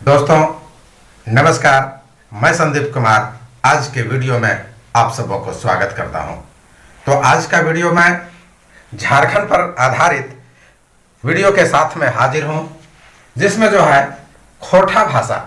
दोस्तों नमस्कार, मैं संदीप कुमार आज के वीडियो में आप सबों को स्वागत करता हूं। तो आज का वीडियो मैं झारखंड पर आधारित वीडियो के साथ में हाजिर हूं, जिसमें जो है खोरठा भाषा।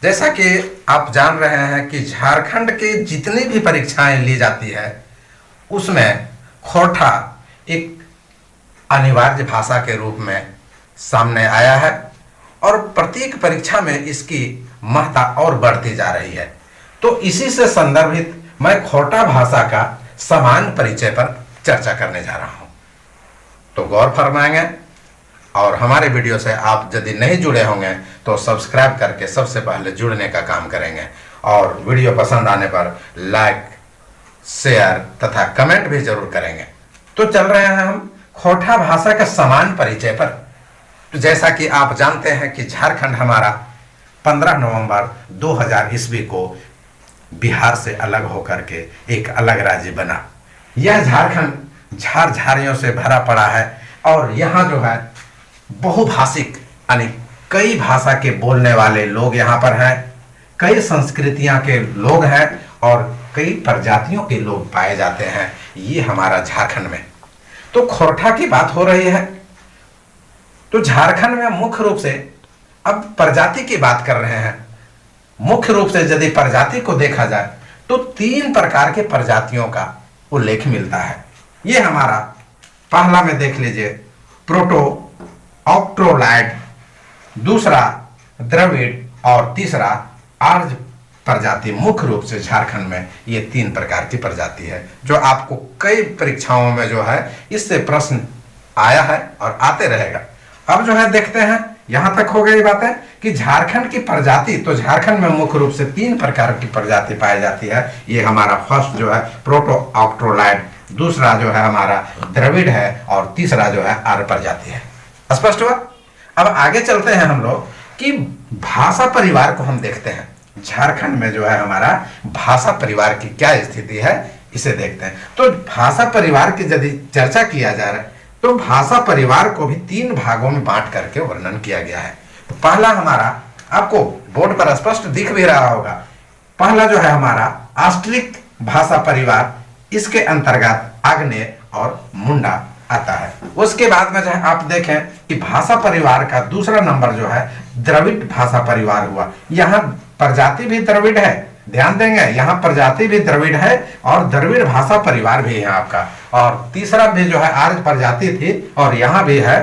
जैसा कि आप जान रहे हैं कि झारखंड की जितनी भी परीक्षाएं ली जाती है उसमें खोरठा एक अनिवार्य भाषा के रूप में सामने आया है और प्रत्येक परीक्षा में इसकी महत्ता और बढ़ती जा रही है। तो इसी से संदर्भित मैं खोरठा भाषा का समान परिचय पर चर्चा करने जा रहा हूं। तो गौर फरमाएंगे और हमारे वीडियो से आप यदि नहीं जुड़े होंगे तो सब्सक्राइब करके सबसे पहले जुड़ने का काम करेंगे और वीडियो पसंद आने पर लाइक, शेयर तथा कमेंट भी जरूर करेंगे। तो चल रहे हैं हम खोरठा भाषा का समान परिचय पर। तो जैसा कि आप जानते हैं कि झारखंड हमारा 15 नवंबर 2000 ईस्वी को बिहार से अलग होकर के एक अलग राज्य बना। यह झारखंड झार झारियों से भरा पड़ा है और यहाँ जो है बहुभाषिक यानी कई भाषा के बोलने वाले लोग यहाँ पर हैं, कई संस्कृतियाँ के लोग हैं और कई प्रजातियों के लोग पाए जाते हैं ये हमारा झारखंड में। तो खोरठा की बात हो रही है तो झारखंड में मुख्य रूप से अब प्रजाति की बात कर रहे हैं। मुख्य रूप से यदि प्रजाति को देखा जाए तो 3 प्रकार के प्रजातियों का उल्लेख मिलता है। ये हमारा पहला में देख लीजिए प्रोटो ऑक्ट्रोलाइड, दूसरा द्रविड़ और तीसरा आर्य प्रजाति। मुख्य रूप से झारखंड में ये 3 प्रकार की प्रजाति है जो आपको कई परीक्षाओं में जो है इससे प्रश्न आया है और आते रहेगा। अब जो है देखते हैं, यहां तक हो गई बातें कि झारखंड की प्रजाति। तो झारखंड में मुख्य रूप से 3 प्रकार की प्रजाति पाई जाती है। ये हमारा फर्स्ट जो है प्रोटो ऑक्ट्रोलाइड, दूसरा जो है हमारा द्रविड़ है और तीसरा जो है आर्य प्रजाति है। स्पष्ट हुआ। अब आगे चलते हैं हम लोग कि भाषा परिवार को हम देखते हैं। झारखंड में जो है हमारा भाषा परिवार की क्या स्थिति है इसे देखते हैं। तो भाषा परिवार की यदि चर्चा किया जा रहा है तो भाषा परिवार को भी 3 भागों में बांट करके वर्णन किया गया है। तो पहला हमारा आपको बोर्ड पर स्पष्ट दिख भी रहा होगा, पहला जो है हमारा आस्ट्रिक भाषा परिवार। इसके अंतर्गत आग्नेय और मुंडा आता है। उसके बाद में जो है आप देखें कि भाषा परिवार का दूसरा नंबर जो है द्रविड़ भाषा परिवार हुआ। यहाँ प्रजाति भी द्रविड़ है, ध्यान देंगे, यहाँ प्रजाति भी द्रविड़ है और द्रविड़ भाषा परिवार भी है आपका। और तीसरा भी जो है आर्य प्रजाति थी और यहाँ भी है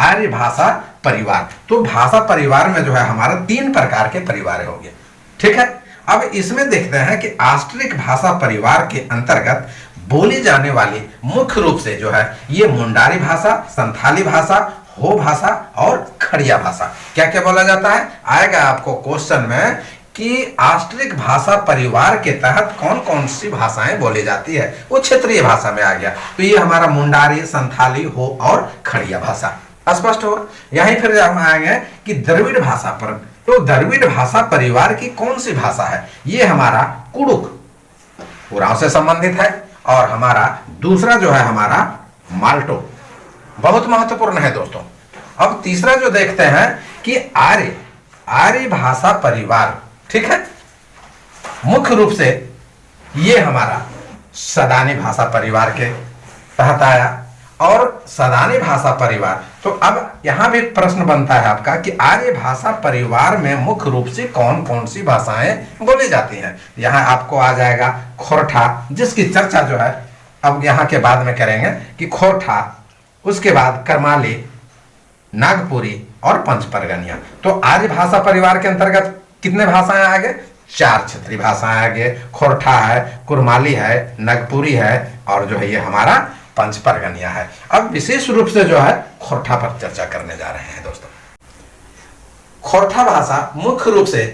आर्य भाषा परिवार। तो भाषा परिवार में जो है हमारा 3 प्रकार के परिवार हो गए। ठीक है। अब इसमें देखते हैं कि आस्ट्रिक भाषा परिवार के अंतर्गत बोली जाने वाली मुख्य रूप से जो है ये मुंडारी भाषा, संथाली भाषा, हो भाषा और खड़िया भाषा। क्या क्या बोला जाता है आएगा आपको क्वेश्चन में कि आस्ट्रिक भाषा परिवार के तहत कौन कौन सी भाषाएं बोली जाती है, वो क्षेत्रीय भाषा में आ गया। तो ये हमारा मुंडारी, संथाली, हो और खड़िया भाषा। स्पष्ट हो। यहीं फिर हम आएंगे कि द्रविड़ भाषा पर। तो द्रविड़ भाषा परिवार की कौन सी भाषा है, ये हमारा कुड़ुक उरांव से संबंधित है और हमारा दूसरा जो है हमारा माल्टो, बहुत महत्वपूर्ण है दोस्तों। अब तीसरा जो देखते हैं कि आर्य भाषा परिवार। ठीक है। मुख्य रूप से ये हमारा सदानी भाषा परिवार के तहत आया और सदानी भाषा परिवार। तो अब यहां भी प्रश्न बनता है आपका कि आर्य भाषा परिवार में मुख्य रूप से कौन कौन सी भाषाएं बोली जाती हैं। यहां आपको आ जाएगा खोरठा, जिसकी चर्चा जो है अब यहां के बाद में करेंगे कि खोरठा, उसके बाद करमाली, नागपुरी और पंचपरगनिया। तो आर्य भाषा परिवार के अंतर्गत कितने भाषाएं आ गए, 4 क्षेत्रीय भाषाएं आ गए। खोरठा है, कुरमाली है, नागपुरी है और जो है ये हमारा पंचपरगनिया है। अब विशेष रूप से जो है खोरठा पर चर्चा करने जा रहे हैं दोस्तों। खोरठा भाषा मुख्य रूप से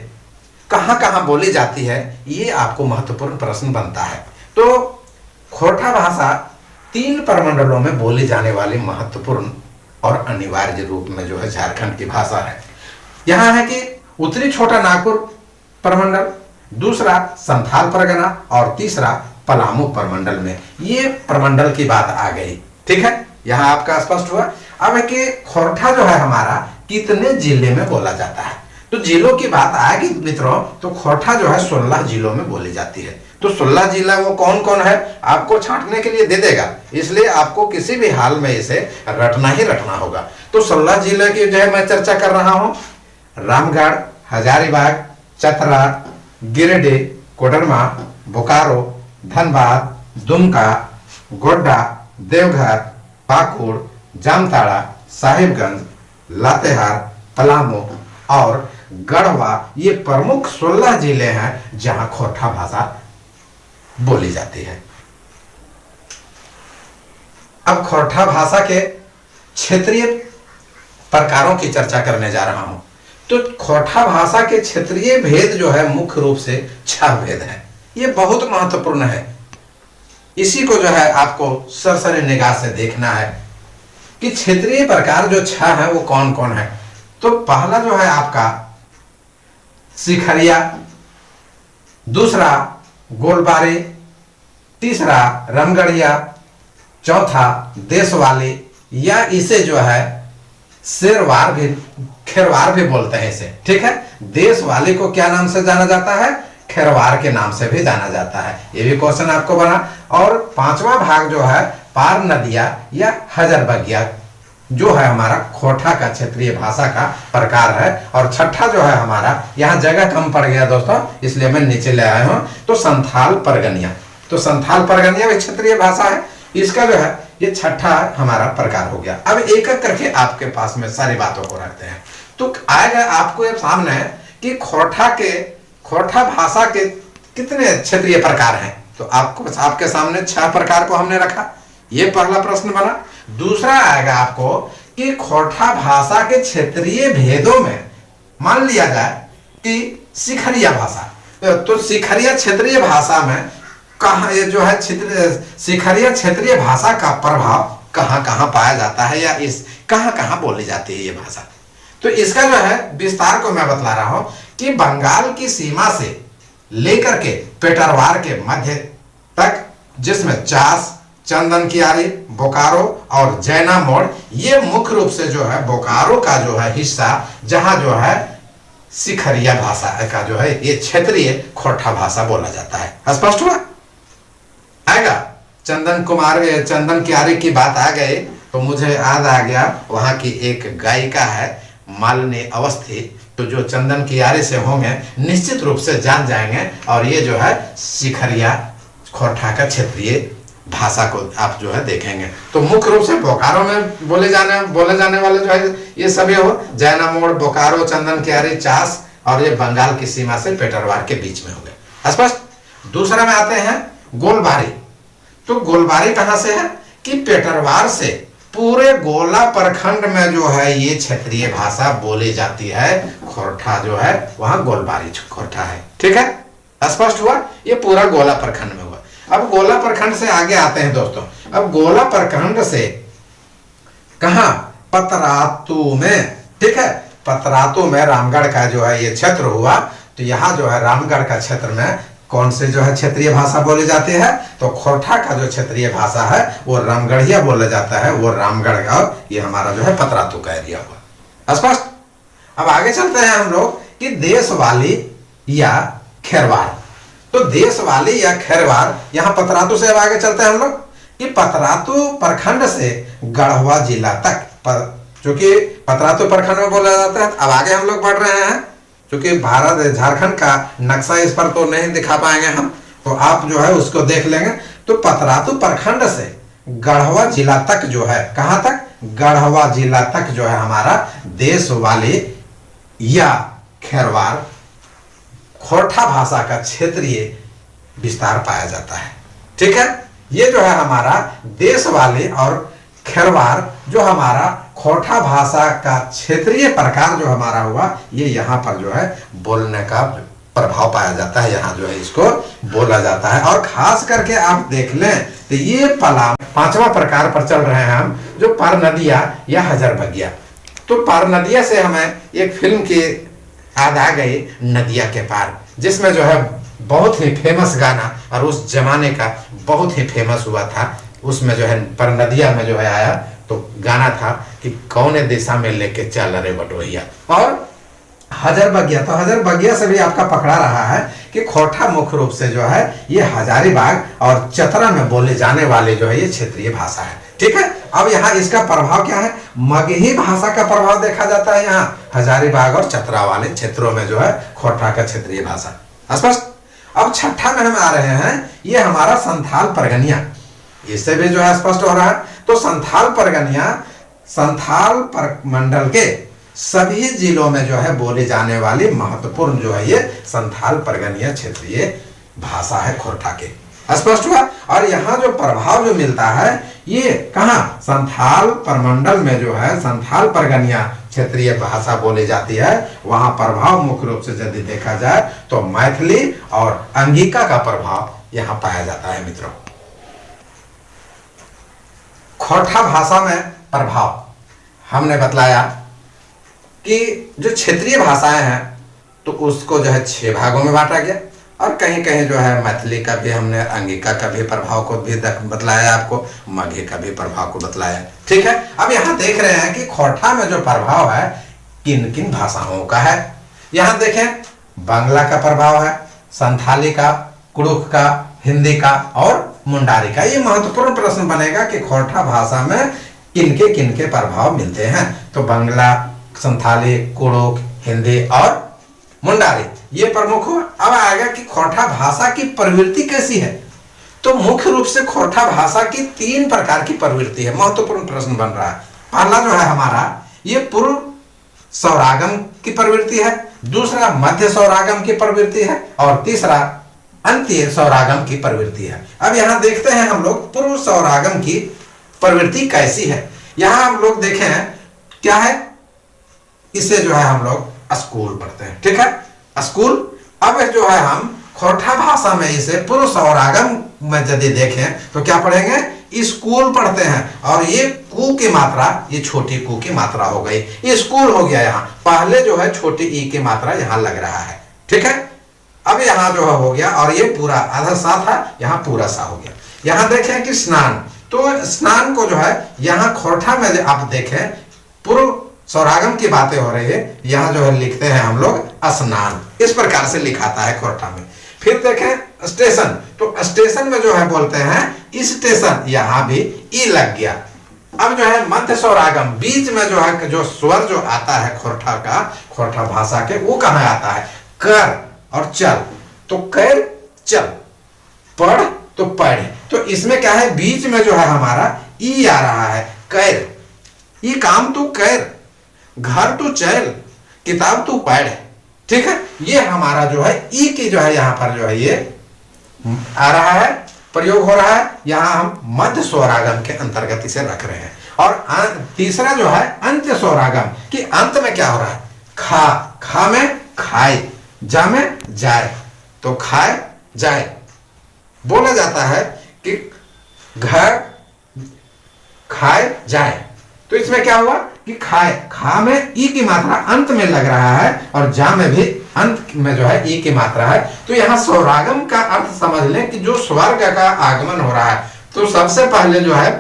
कहां कहां बोली जाती है ये आपको महत्वपूर्ण प्रश्न बनता है। तो खोरठा भाषा 3 प्रमंडलों में बोली जाने वाली महत्वपूर्ण और अनिवार्य रूप में जो है झारखंड की भाषा है। यहां है कि उत्तरी छोटा नागपुर प्रमंडल, दूसरा संथाल परगना और तीसरा पलामू प्रमंडल में ये प्रमंडल की बात आ गई। ठीक है। यहाँ आपका स्पष्ट हुआ। अब कि खोरठा जो है हमारा कितने जिले में बोला जाता है, तो जिलों की बात आएगी मित्रों तो खोरठा जो है 16 जिलों में बोली जाती है। तो 16 जिला वो कौन कौन है आपको छांटने के लिए दे देगा, इसलिए आपको किसी भी हाल में इसे रटना ही रटना होगा। तो 16 जिले की जो है मैं चर्चा कर रहा हूं, रामगढ़, हजारीबाग, चतरा, गिरिडीह, कोडरमा, बोकारो, धनबाद, दुमका, गोड्डा, देवघर, पाकुड़, जामताड़ा, साहिबगंज, लातेहार, पलामू और गढ़वा, ये प्रमुख 16 जिले हैं जहां खोरठा भाषा बोली जाती है। अब खोरठा भाषा के क्षेत्रीय प्रकारों की चर्चा करने जा रहा हूं। तो खोरठा भाषा के क्षेत्रीय भेद जो है मुख्य रूप से 6 भेद है। ये बहुत महत्वपूर्ण है, इसी को जो है आपको सरसरी निगाह से देखना है कि क्षेत्रीय प्रकार जो 6 है वो कौन कौन है। तो पहला जो है आपका सिखरिया, दूसरा गोलबारी, तीसरा रमगढ़िया, चौथा देशवाली, या इसे जो है शेरवार भी, खेरवार भी बोलते हैं इसे, ठीक है। देशवाली को क्या नाम से जाना जाता है, खेरवार के नाम से भी जाना जाता है। ये भी क्वेश्चन आपको बना। और 5वां भाग जो है पार नदिया या हजरबगिया जो है हमारा खोरठा का क्षेत्रीय भाषा का प्रकार है। और छठा जो है हमारा, यहाँ जगह कम पड़ गया दोस्तों इसलिए मैं नीचे ले आया हूं, तो संथाल परगनिया। तो संथाल परगनिया भी क्षेत्रीय भाषा है, इसका जो है ये छठा हमारा प्रकार हो गया। अब एक एक करके आपके पास में सारी बातों को रखते हैं। तो आएगा आपको ये सामने कि खोरठा भाषा के कितने क्षेत्रीय प्रकार हैं। तो आपके सामने 6 प्रकार को हमने रखा, ये पहला प्रश्न बना। दूसरा आएगा आपको कि खोरठा भाषा के क्षेत्रीय भेदों में मान लिया जाए कि सिखरिया भाषा, तो सिखरिया क्षेत्रीय भाषा में कहाँ ये जो है सिखरिया क्षेत्रीय भाषा का प्रभाव कहाँ कहाँ पाया जाता है, या इस कहाँ कहाँ बोली जाती है ये भाषा। तो इसका जो है विस्तार को मैं बतला रहा हूं कि बंगाल की सीमा से लेकर के पेटरवार के मध्य तक, जिसमें चास, चंदन कियारी, बोकारो और जैना मोड़, ये मुख्य रूप से जो है बोकारो का जो है हिस्सा, जहां जो है सिखरिया भाषा का जो है ये क्षेत्रीय खोरठा भाषा बोला जाता है। स्पष्ट हुआ? आएगा चंदन कियारी की बात आ गई तो मुझे याद आ गया, वहां की एक गायिका है मालिनी अवस्थी, तो जो चंदन कियारी से होंगे निश्चित रूप से जान जाएंगे। और ये जो है सिखरिया खोरठा का क्षेत्रीय भाषा को आप जो है देखेंगे। तो मुख्य रूप से बोकारो में बोले जाने वाले जो है ये सभी हो, जैना मोड़, बोकारो, चंदन कियारी, चास, और ये बंगाल की सीमा से पेटरवार के बीच में हो गए। स्पष्ट। दूसरा में आते हैं गोलबारी। तो गोलबारी कहां से है कि पेटरवार से पूरे गोला प्रखंड में जो है ये क्षेत्रीय भाषा बोली जाती है। खोरठा जो है वहां गोलबारी खोरठा है, ठीक है। स्पष्ट हुआ? ये पूरा गोला प्रखंड में हुआ। अब गोला प्रखंड से आगे आते हैं दोस्तों। अब गोला प्रखंड से कहा, पतरातू में, ठीक है। पतरातू में रामगढ़ का जो है ये क्षेत्र हुआ। तो यहाँ जो है रामगढ़ का क्षेत्र में कौन से जो है क्षेत्रीय भाषा बोली जाती है, तो खोरठा का जो क्षेत्रीय भाषा है वो रामगढ़िया बोला जाता है, वो रामगढ़ का, ये हमारा जो है पतरातू का एरिया हुआ। स्पष्ट। अब आगे चलते हैं हम लोग कि देशवाली या खेरवार। तो देशवाली या खेरवार, यहाँ पतरातू से अब आगे चलते हैं हम लोग कि पतरातू प्रखंड से गढ़वा जिला तक, क्योंकि पतरातू प्रखंड में बोला जाता है। अब आगे हम लोग बढ़ रहे हैं, क्योंकि भारत झारखंड का नक्शा इस पर तो नहीं दिखा पाएंगे हम, तो आप जो है उसको देख लेंगे। तो पतरातू प्रखंड से गढ़वा जिला तक जो है, कहां तक, गढ़वा जिला तक जो है हमारा देशवाली या खेरवार खोरठा भाषा का क्षेत्रीय विस्तार पाया जाता है, ठीक है। ये जो है हमारा देशवाली और खेरवार जो हमारा खोरठा भाषा का क्षेत्रीय प्रकार जो हमारा हुआ, ये यहाँ पर जो है बोलने का प्रभाव पाया जाता है, यहाँ जो है इसको बोला जाता है। और खास करके आप देख लें तो ये 5वां प्रकार पर चल रहे हैं हम, जो पार नदिया या हजरबगिया। तो पार नदिया से हमें एक फिल्म की याद आ गई, नदिया के पार, जिसमें जो है बहुत ही फेमस गाना, और उस जमाने का बहुत ही फेमस हुआ था, उसमें जो है पर नदिया में जो है आया तो गाना था कि कौन दिशा में लेके चल रहे बटोहिया। और हजारबगिया, तो हजारबगिया से भी आपका पकड़ा रहा है कि खोरठा मुख्य रूप से जो है ये हजारीबाग और चतरा में बोले जाने वाले जो है ये क्षेत्रीय भाषा है। ठीक है, अब यहाँ इसका प्रभाव क्या है, मगही भाषा का प्रभाव देखा जाता है यहाँ हजारीबाग और चतरा वाले क्षेत्रों में जो है खोरठा का क्षेत्रीय भाषा स्पष्ट। अब छठा में हम आ रहे हैं, ये हमारा संथाल परगनिया, इससे भी जो है स्पष्ट हो रहा है। तो संथाल परगनिया संथाल मंडल के सभी जिलों में जो है बोले जाने वाली महत्वपूर्ण जो है ये संथाल परगनिया क्षेत्रीय भाषा है खोरठा के, स्पष्ट हुआ। और यहाँ जो प्रभाव जो मिलता है ये कहाँ, संथाल परमंडल में जो है संथाल परगनिया क्षेत्रीय भाषा बोली जाती है, वहां प्रभाव मुख्य रूप से यदि देखा जाए तो मैथिली और अंगिका का प्रभाव यहाँ पाया जाता है। मित्रों, खोरठा भाषा में प्रभाव हमने बतलाया कि जो क्षेत्रीय भाषाएं हैं तो उसको जो है 6 भागों में बांटा गया, और कहीं कहीं जो है मैथिली का भी हमने, अंगिका का भी प्रभाव को भी बतलाया, आपको मगही का भी प्रभाव को बतलाया। ठीक है, अब यहाँ देख रहे हैं कि खोरठा में जो प्रभाव है किन किन भाषाओं का है। यहाँ देखें, बांग्ला का प्रभाव है, संथाली का, कुड़ुख का, हिंदी का और मुंडारी का। ये महत्वपूर्ण प्रश्न बनेगा कि खोरठा भाषा में किनके प्रभाव मिलते हैं। तो बांग्ला, संथाली, कुड़ुख, हिंदी और मुंडारी ये प्रमुख हुआ। अब आएगा कि खोरठा भाषा की प्रवृत्ति कैसी है। तो मुख्य रूप से खोरठा भाषा की 3 प्रकार की प्रवृत्ति है, महत्वपूर्ण प्रश्न बन रहा है। पहला जो है हमारा ये पूर्व सौरागम की प्रवृत्ति है, दूसरा मध्य सौरागम की प्रवृत्ति है और तीसरा अंत्य सौरागम की प्रवृत्ति है। अब यहाँ देखते हैं हम लोग पूर्व सौरागम की प्रवृत्ति कैसी है। यहाँ हम लोग देखें क्या है, इसे जो है हम लोग स्कूल पढ़ते हैं। ठीक है, स्कूल। अब जो है हम खोरठा भाषा में इसे पूर्व सौरागम में यदि देखें तो क्या पढ़ेंगे, स्कूल पढ़ते हैं। और ये कू की मात्रा, ये छोटी कू की मात्रा हो गई, ये स्कूल हो गया। यहाँ पहले जो है छोटी ई की मात्रा यहाँ लग रहा है। ठीक है, अब यहाँ जो है हो गया, और ये पूरा आधा सा था, यहाँ पूरा सा हो गया। यहाँ देखें कि स्नान, तो स्नान को जो है यहाँ खोरठा में आप देखें पूर्व सौरागम की बातें हो रही है, यहाँ जो है लिखते हैं हम लोग स्नान, इस प्रकार से लिखाता है खोरठा में। फिर देखें स्टेशन, तो स्टेशन में जो है बोलते हैं स्टेशन, यहाँ भी ई लग गया। अब जो है मध्य सौरागम, बीच में जो है जो स्वर जो आता है खोरठा का, खोरठा भाषा के, वो कहाँ आता है, कर और चल। तो कर चल, पढ़ तो पढ़, तो इसमें क्या है, बीच में जो है हमारा ई आ रहा है, कर, ये काम तू कर, घर तू चल, किताब तू पढ़। ठीक है, ये हमारा जो है ई की जो है यहाँ पर जो है ये आ रहा है, प्रयोग हो रहा है। यहाँ हम मध्य स्वरागम के अंतर्गत इसे रख रहे हैं। और तीसरा जो है अंत्य स्वरागम, कि अंत में क्या हो रहा है, खा, खा में खाए, जा में जाए, तो खाए जाए। बोला जाता है कि घर खाए जाए, तो इसमें क्या हुआ कि खाए, खा में ई की मात्रा अंत में लग रहा है और जा में भी अंत में जो है ई की मात्रा है। तो यहाँ स्वरागम का अर्थ समझ लें कि जो स्वर्ग का आगमन हो रहा है, तो सबसे पहले जो है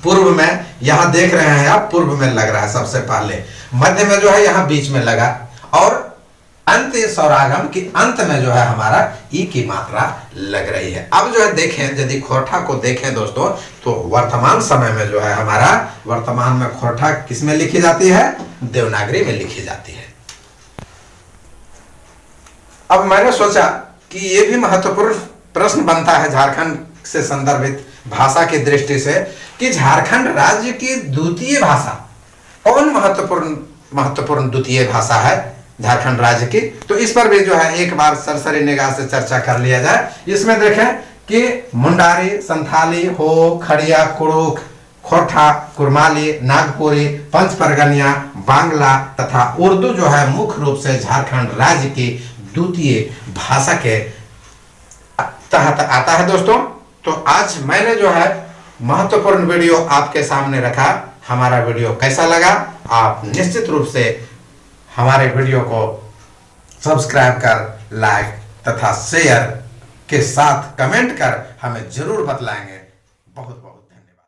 पूर्व में, यहाँ देख रहे हैं आप, पूर्व में लग रहा है सबसे पहले, मध्य में जो है यहाँ बीच में लगा, और अंत्य सौरागम की अंत में जो है हमारा ई की मात्रा लग रही है। अब जो है देखें, यदि खोरठा को देखें दोस्तों, तो वर्तमान समय में जो है हमारा, वर्तमान में खोरठा किस में लिखी जाती है, देवनागरी में लिखी जाती है। अब मैंने सोचा कि ये भी महत्वपूर्ण प्रश्न बनता है झारखंड से संदर्भित भाषा की दृष्टि से, कि झारखंड राज्य की द्वितीय भाषा कौन महत्वपूर्ण द्वितीय भाषा है झारखंड राज्य की। तो इस पर भी जो है एक बार सरसरी निगाह से चर्चा कर लिया जाए। इसमें देखें कि मुंडारी, संथाली, हो, खड़िया, कुड़ुख, खोरठा, कुरमाली, नागपुरी, पंच परगनिया, बांग्ला तथा उर्दू जो है मुख्य रूप से झारखंड राज्य की द्वितीय भाषा के तहत आता है दोस्तों। तो आज मैंने जो है महत्वपूर्ण वीडियो आपके सामने रखा। हमारा वीडियो कैसा लगा, आप निश्चित रूप से हमारे वीडियो को सब्सक्राइब कर, लाइक तथा शेयर के साथ कमेंट कर हमें जरूर बतलाएंगे। बहुत बहुत